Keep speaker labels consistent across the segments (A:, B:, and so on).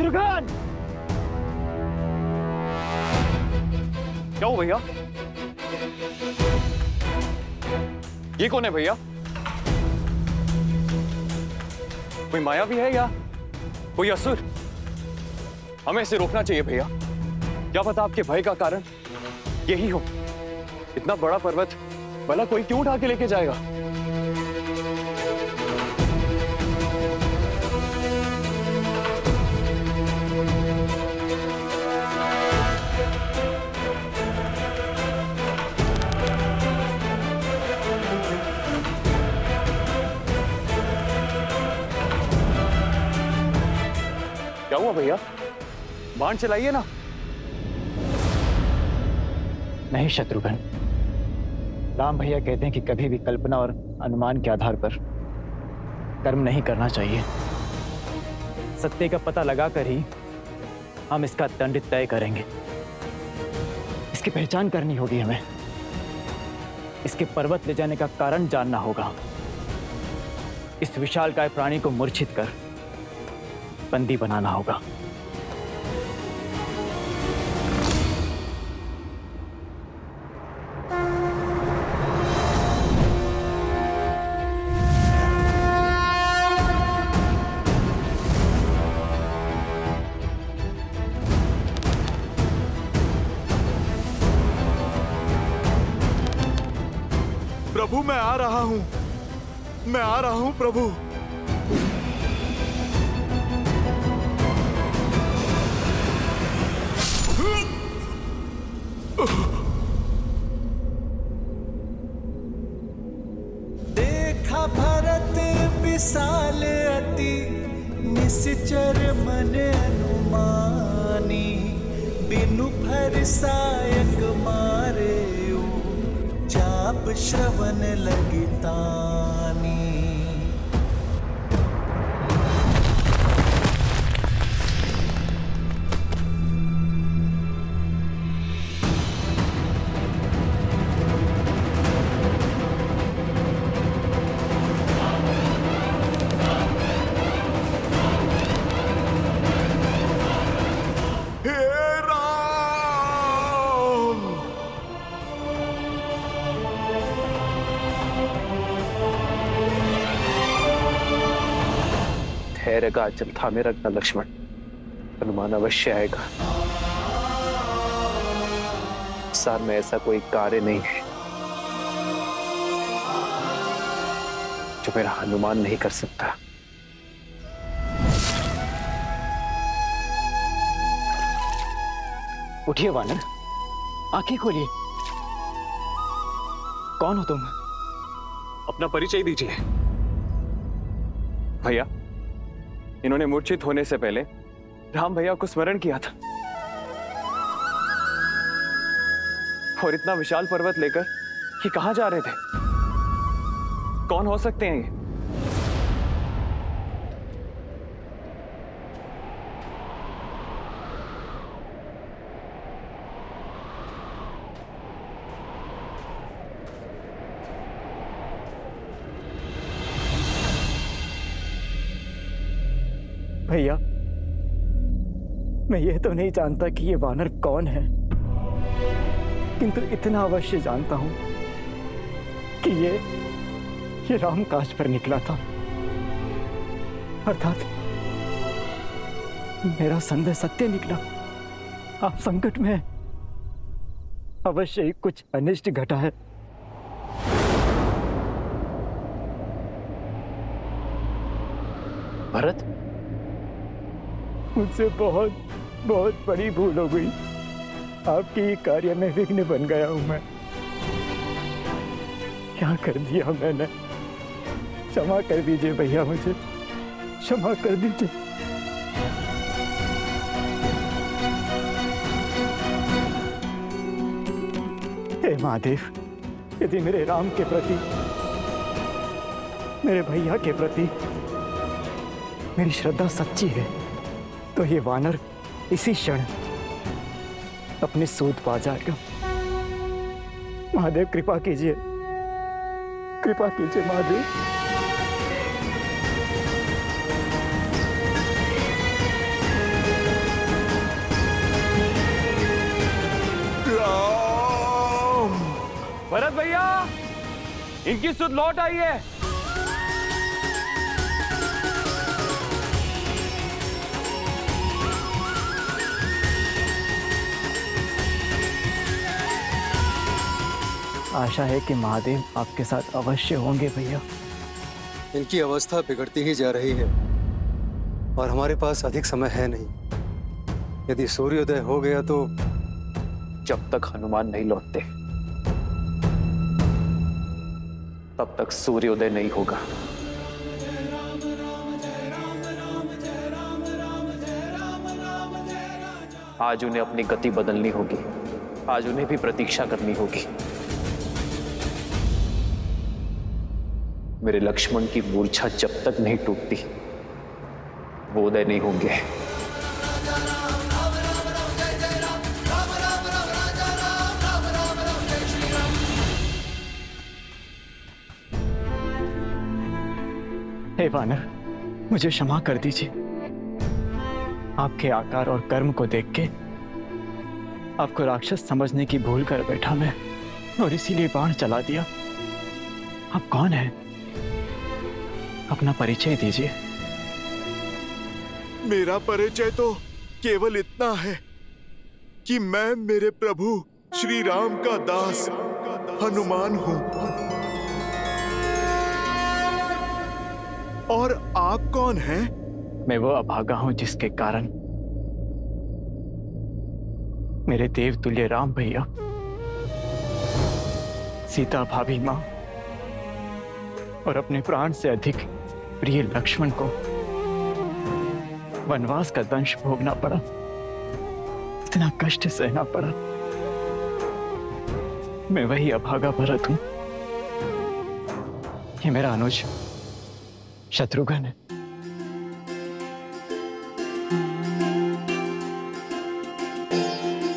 A: शत्रुघ्न!
B: क्या हो भैया? ये कौन है भैया? कोई माया भी है या कोई असुर? हमें इसे रोकना चाहिए भैया। क्या पता आपके भय का कारण यही हो। इतना बड़ा पर्वत भला कोई क्यों उठा के लेके जाएगा? क्या हुआ भैया? बाण चलाइए ना।
A: नहीं शत्रुघ्न, राम भैया कहते हैं कि कभी भी कल्पना और अनुमान के आधार पर कर्म नहीं करना चाहिए। सत्य का पता लगाकर ही हम इसका दंड तय करेंगे। इसकी पहचान करनी होगी हमें। इसके पर्वत ले जाने का कारण जानना होगा। इस विशालकाय प्राणी को मूर्छित कर बंदी बनाना होगा।
C: प्रभु मैं आ रहा हूं, मैं आ रहा हूं प्रभु।
D: देखा भरत विशाल अति निश्चर मन अनुमानी, बिनु भर सायक मारे चाप श्रवण लगितानी।
B: धैर्य का आंचल थामे रखना लक्ष्मण, हनुमान अवश्य आएगा। संसार में ऐसा कोई कार्य नहीं है जो मेरा हनुमान नहीं कर सकता।
A: उठिए वानर, आंखें खोलिए। कौन हो तुम?
B: अपना परिचय दीजिए। भैया, इन्होंने मूर्छित होने से पहले राम भैया को स्मरण किया था और इतना विशाल पर्वत लेकर ये कहां जा रहे थे? कौन हो सकते हैं ये?
A: भैया, मैं ये तो नहीं जानता कि ये वानर कौन है, किंतु इतना अवश्य जानता हूं कि ये राम काज पर निकला था। अर्थात मेरा संदेह सत्य निकला। आप संकट में हैं। अवश्य ही कुछ अनिष्ट घटा है।
B: भरत,
A: मुझसे बहुत बहुत बड़ी भूल हो गई। आपके कार्य में विघ्न बन गया हूं मैं। क्या कर दिया मैंने? क्षमा कर दीजिए भैया, मुझे क्षमा कर दीजिए। हे महादेव, यदि मेरे राम के प्रति, मेरे भैया के प्रति मेरी श्रद्धा सच्ची है तो ये वानर इसी क्षण अपनी सूद पा जाएगा। महादेव कृपा कीजिए, कृपा कीजिए महादेव।
B: भरत भैया, इनकी सुध लौट आई है।
A: आशा है कि महादेव आपके साथ अवश्य होंगे भैया।
E: इनकी अवस्था बिगड़ती ही जा रही है और हमारे पास अधिक समय है नहीं। यदि सूर्योदय हो गया तो
B: जब तक हनुमान नहीं लौटते तब तक सूर्योदय नहीं होगा। आज उन्हें अपनी गति बदलनी होगी, आज उन्हें भी प्रतीक्षा करनी होगी। मेरे लक्ष्मण की मूर्छा जब तक नहीं टूटती वो उदय नहीं होंगे।
A: हे वानर, मुझे क्षमा कर दीजिए। आपके आकार और कर्म को देख के आपको राक्षस समझने की भूल कर बैठा मैं, और इसीलिए बाण चला दिया। आप कौन हैं? अपना परिचय दीजिए।
C: मेरा परिचय तो केवल इतना है कि मैं मेरे प्रभु श्री राम का दास हनुमान हूं। और आप कौन हैं?
A: मैं वो अभागा हूं जिसके कारण मेरे देवतुल्य राम भैया, सीता भाभी मां और अपने प्राण से अधिक प्रिय लक्ष्मण को वनवास का दंश भोगना पड़ा, इतना कष्ट सहना पड़ा। मैं वही अभागा भरत हूं। ये मेरा अनुज शत्रुघ्न है।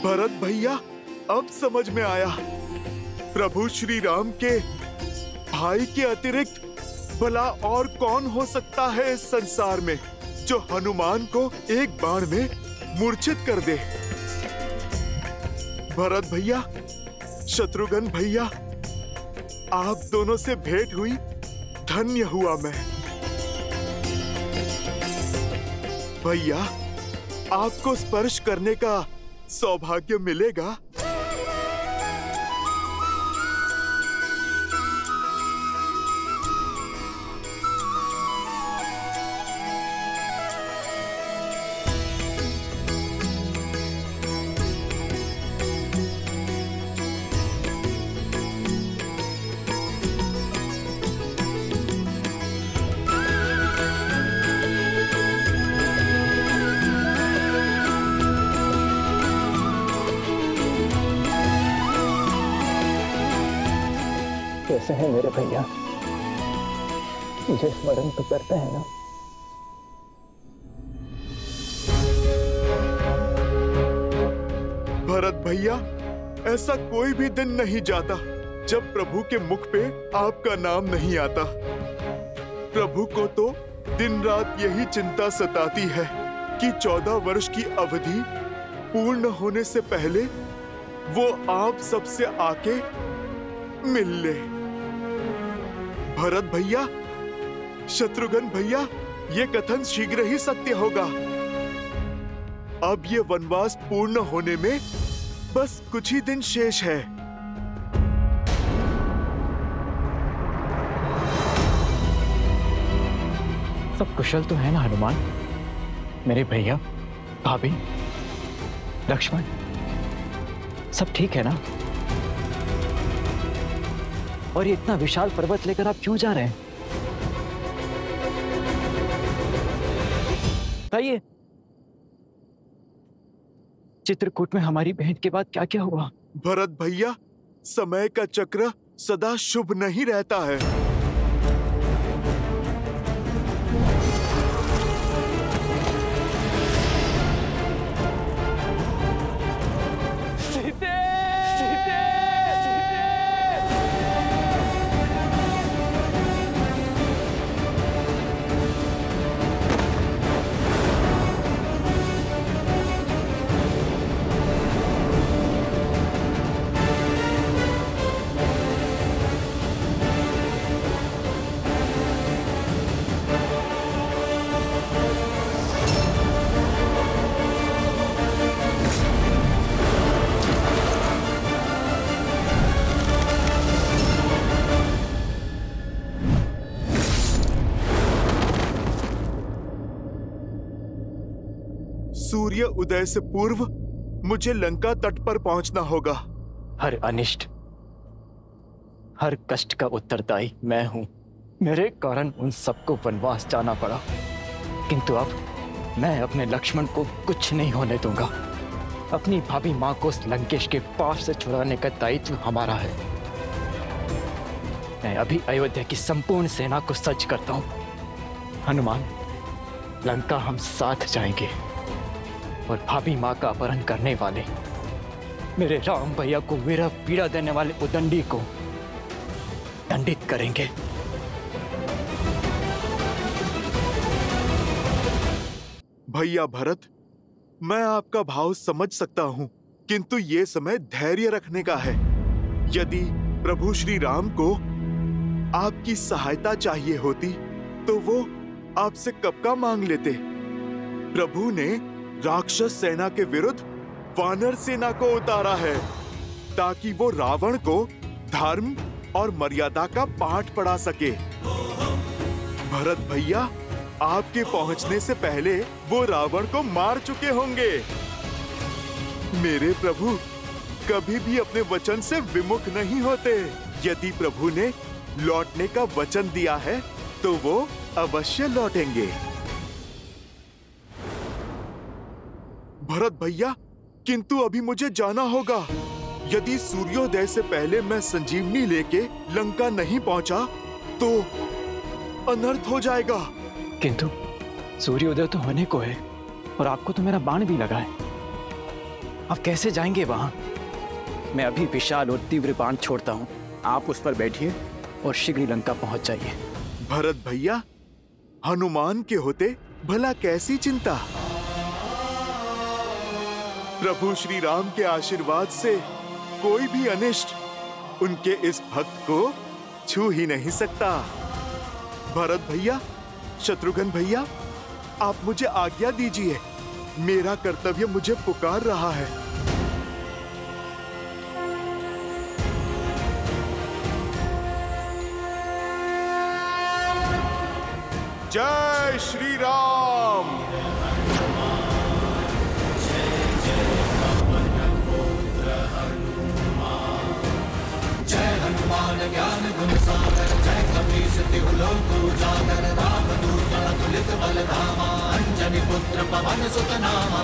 C: भरत भैया, अब समझ में आया। प्रभु श्री राम के भाई के अतिरिक्त भला और कौन हो सकता है इस संसार में जो हनुमान को एक बाण में मूर्छित कर दे। भरत भैया, शत्रुघ्न भैया, आप दोनों से भेंट हुई धन्य हुआ मैं। भैया, आपको स्पर्श करने का सौभाग्य मिलेगा।
A: कैसे हैं मेरे भैया? मुझे स्मरण तो करते हैं ना?
C: भरत भैया, ऐसा कोई भी दिन नहीं जाता जब प्रभु के मुख पे आपका नाम नहीं आता। प्रभु को तो दिन रात यही चिंता सताती है कि 14 वर्ष की अवधि पूर्ण होने से पहले वो आप सबसे आके मिल ले। भरत भैया, शत्रुघ्न भैया, ये कथन शीघ्र ही सत्य होगा। अब ये वनवास पूर्ण होने में बस कुछ ही दिन शेष है।
A: सब कुशल तो है ना हनुमान? मेरे भैया, भाभी, लक्ष्मण, सब ठीक है ना? और ये इतना विशाल पर्वत लेकर आप क्यों जा रहे हैं? बताइए, चित्रकूट में हमारी भेंट के बाद क्या क्या हुआ?
C: भरत भैया, समय का चक्र सदा शुभ नहीं रहता है। सूर्य उदय से पूर्व मुझे लंका तट पर पहुंचना होगा।
A: हर अनिष्ट, हर कष्ट का उत्तरदायी मैं हूं। मेरे कारण उन सबको वनवास जाना पड़ा, किंतु अब मैं अपने लक्ष्मण को कुछ नहीं होने दूंगा। अपनी भाभी मां को उस लंकेश के पार से छुड़ाने का दायित्व हमारा है। मैं अभी अयोध्या की संपूर्ण सेना को सज्ज करता हूं। हनुमान, लंका हम साथ जाएंगे और भाभी मां का अपहरण करने वाले मेरे राम भैया को विरह पीड़ा देने वाले उदंडी को दंडित करेंगे।
C: भैया भरत, मैं आपका भाव समझ सकता हूं, किंतु ये समय धैर्य रखने का है। यदि प्रभु श्री राम को आपकी सहायता चाहिए होती तो वो आपसे कब का मांग लेते। प्रभु ने राक्षस सेना के विरुद्ध वानर सेना को उतारा है ताकि वो रावण को धर्म और मर्यादा का पाठ पढ़ा सके। भरत भैया, आपके पहुंचने से पहले वो रावण को मार चुके होंगे। मेरे प्रभु कभी भी अपने वचन से विमुख नहीं होते। यदि प्रभु ने लौटने का वचन दिया है तो वो अवश्य लौटेंगे। भरत भैया, किंतु अभी मुझे जाना होगा। यदि सूर्योदय से पहले मैं संजीवनी लेके लंका नहीं पहुंचा तो अनर्थ हो जाएगा।
A: किंतु सूर्योदय तो होने को है और आपको तो मेरा बाण भी लगा है। आप कैसे जाएंगे वहां? मैं अभी विशाल और तीव्र बाण छोड़ता हूं। आप उस पर बैठिए और शीघ्र लंका पहुंच जाइए।
C: भरत भैया, हनुमान के होते भला कैसी चिंता। प्रभु श्री राम के आशीर्वाद से कोई भी अनिष्ट उनके इस भक्त को छू ही नहीं सकता। भरत भैया, शत्रुघ्न भैया, आप मुझे आज्ञा दीजिए। मेरा कर्तव्य मुझे पुकार रहा है। जय श्री राम।
D: ज्ञान गुण सागर, जय कपीस तिहु लोक उजागर। रामदूत अतुलित बल धामा, अंजनी पुत्र पवन सुत नामा।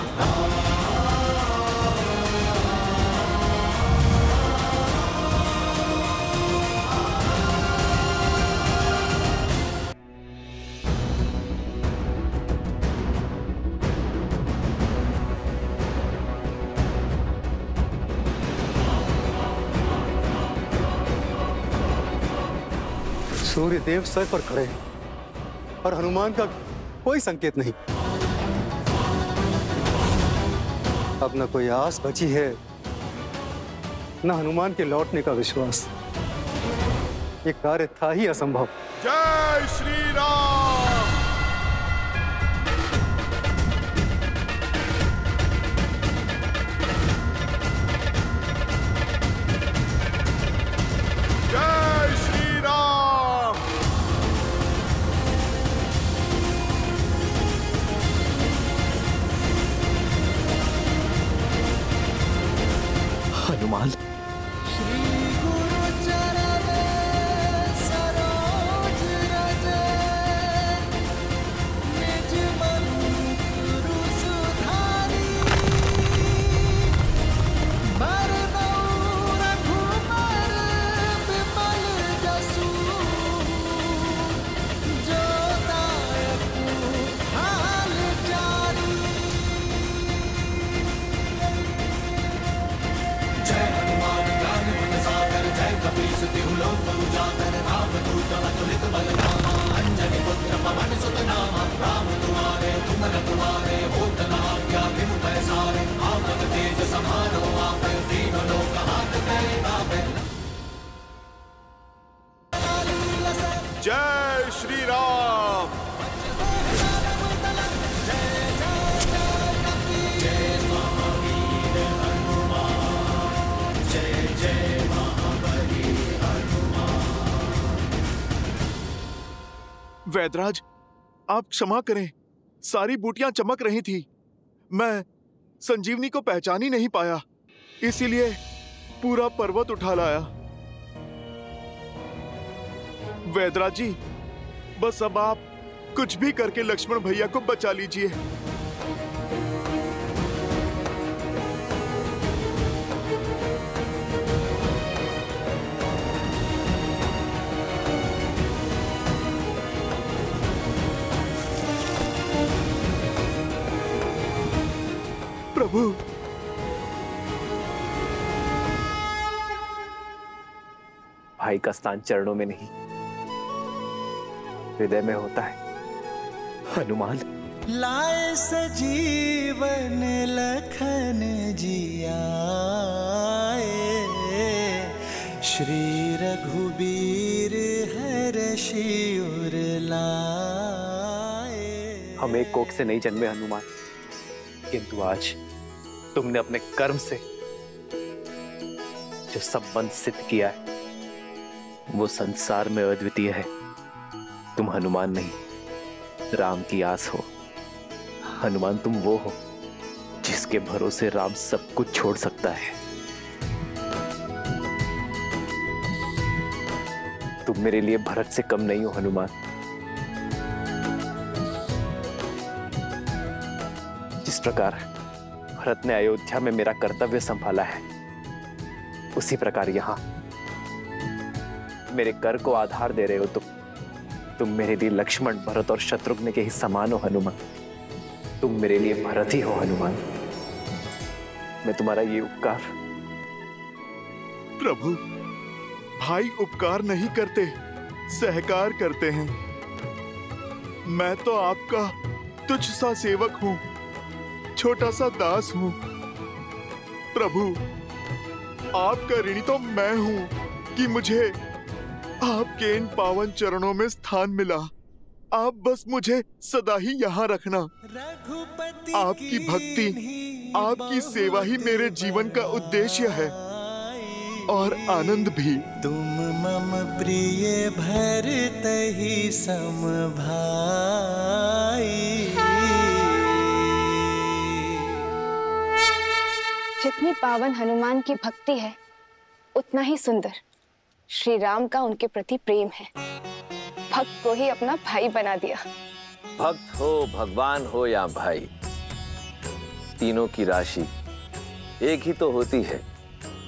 E: सूर्य देव सर पर खड़े हैं और हनुमान का कोई संकेत नहीं। अब न कोई आस बची है, न हनुमान के लौटने का विश्वास। ये कार्य था ही असंभव।
C: जय श्री राम। जय श्री राम।
A: हनुमान, जय श्री राम। वैदराज, आप क्षमा करें। सारी बूटियां चमक रही थी। मैं
C: संजीवनी को पहचान ही नहीं पाया, इसीलिए पूरा पर्वत उठा लाया। वैदराज जी, बस अब आप कुछ भी करके लक्ष्मण भैया को बचा लीजिए। प्रभु,
F: भाई का स्थान चरणों में नहीं, हृदय में होता है। हनुमान
D: लाए सजीवन लखन जियाए, श्री रघुबीर हर्षि उर लाए।
F: हम एक कोख से नहीं जन्मे हनुमान, किंतु आज तुमने अपने कर्म से जो संबंध सिद्ध किया है वो संसार में अद्वितीय है। तुम हनुमान नहीं, राम की आस हो। हनुमान, तुम वो हो जिसके भरोसे राम सब कुछ छोड़ सकता है। तुम मेरे लिए भरत से कम नहीं हो हनुमान। जिस प्रकार भरत ने अयोध्या में मेरा कर्तव्य संभाला है, उसी प्रकार यहां मेरे कर को आधार दे रहे हो। तुम मेरे लिए लक्ष्मण, भरत और शत्रुघ्न के ही समान हो हनुमान। तुम मेरे लिए भरत ही हो हनुमान। मैं तुम्हारा ये उपकार।
C: प्रभु, भाई उपकार नहीं करते, सहकार करते हैं। मैं तो आपका तुच्छ सा सेवक हूं, छोटा सा दास हूं। प्रभु, आपका ऋणी तो मैं हूं कि मुझे आपके इन पावन चरणों में स्थान मिला। आप बस मुझे सदा ही यहाँ रखना। आपकी भक्ति, आपकी सेवा ही मेरे जीवन का उद्देश्य है और आनंद भी।
D: तुम मम प्रिय भरत ही सम भाई।
G: जितनी पावन हनुमान की भक्ति है, उतना ही सुंदर श्री राम का उनके प्रति प्रेम है। भक्त को ही अपना भाई बना दिया।
H: भक्त हो, भगवान हो या भाई, तीनों की राशि एक ही तो होती है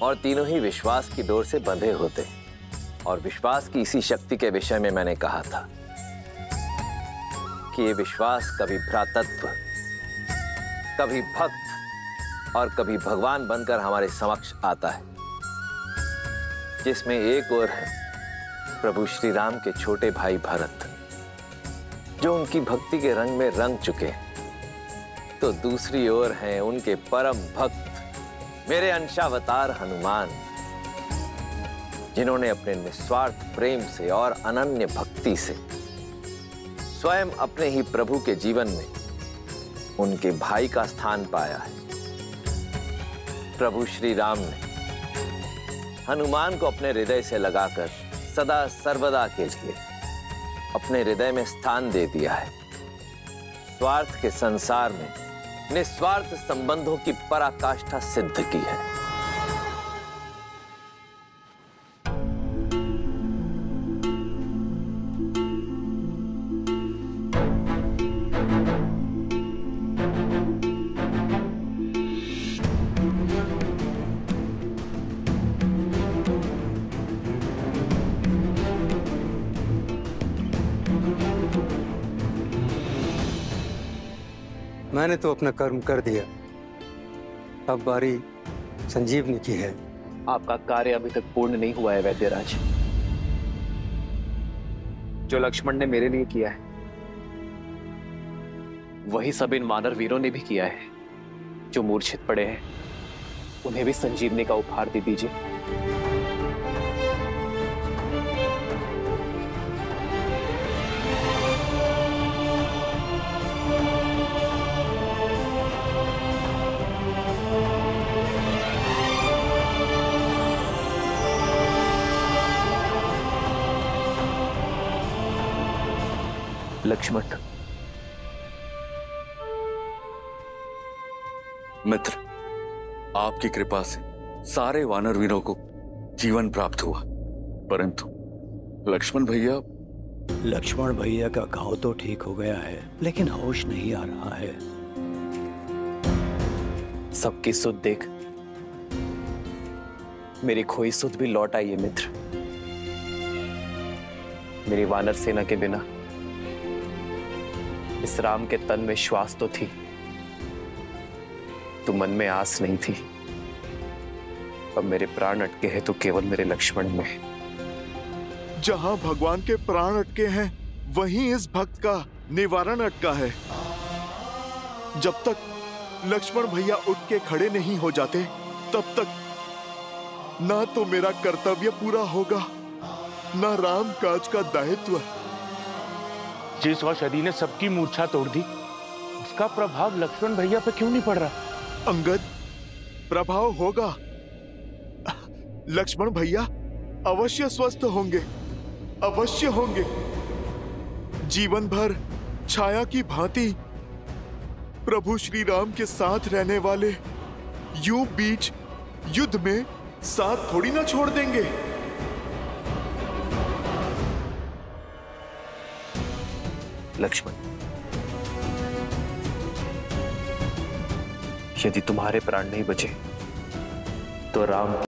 H: और तीनों ही विश्वास की डोर से बंधे होते। और विश्वास की इसी शक्ति के विषय में मैंने कहा था कि ये विश्वास कभी भ्रातृत्व, कभी भक्त और कभी भगवान बनकर हमारे समक्ष आता है, जिसमें एक ओर है प्रभु श्री राम के छोटे भाई भरत, जो उनकी भक्ति के रंग में रंग चुके, तो दूसरी ओर हैं उनके परम भक्त मेरे अंशावतार हनुमान, जिन्होंने अपने निस्वार्थ प्रेम से और अनन्य भक्ति से स्वयं अपने ही प्रभु के जीवन में उनके भाई का स्थान पाया है। प्रभु श्री राम ने हनुमान को अपने हृदय से लगाकर सदा सर्वदा के लिए अपने हृदय में स्थान दे दिया है। स्वार्थ के संसार में निस्वार्थ संबंधों की पराकाष्ठा सिद्ध की है।
E: मैंने तो अपना कर्म कर दिया, अब बारी संजीवनी की है।
F: आपका कार्य अभी तक पूर्ण नहीं हुआ है वैद्यराज। जो लक्ष्मण ने मेरे लिए किया है, वही सब इन वानर वीरों ने भी किया है। जो मूर्छित पड़े हैं, उन्हें भी संजीवनी का उपहार दे दीजिए। लक्ष्मण,
I: मित्र, आपकी कृपा से सारे वानर वीरों को जीवन प्राप्त हुआ, परंतु लक्ष्मण भैया
J: का घाव तो ठीक हो गया है, लेकिन होश नहीं आ रहा है।
F: सबकी सुध देख मेरी खोई सुध भी लौट आई है मित्र। मेरी वानर सेना के बिना इस राम के तन में श्वास तो थी, तो मन में आस नहीं थी। अब मेरे प्राण अटके हैं तो केवल मेरे लक्ष्मण में।
C: जहां भगवान के प्राण अटके हैं वहीं इस भक्त का निवारण अटका है। जब तक लक्ष्मण भैया उठ के खड़े नहीं हो जाते, तब तक ना तो मेरा कर्तव्य पूरा होगा, ना राम काज का दायित्व।
K: जिस औषधि ने सबकी मूर्छा तोड़ दी, उसका प्रभाव लक्ष्मण भैया पे क्यों नहीं पड़ रहा?
C: अंगद, प्रभाव होगा। लक्ष्मण भैया अवश्य स्वस्थ होंगे, अवश्य होंगे। जीवन भर छाया की भांति प्रभु श्री राम के साथ रहने वाले यूं बीच युद्ध में साथ थोड़ी ना छोड़ देंगे।
F: लक्ष्मण, यदि तुम्हारे प्राण नहीं बचे तो राम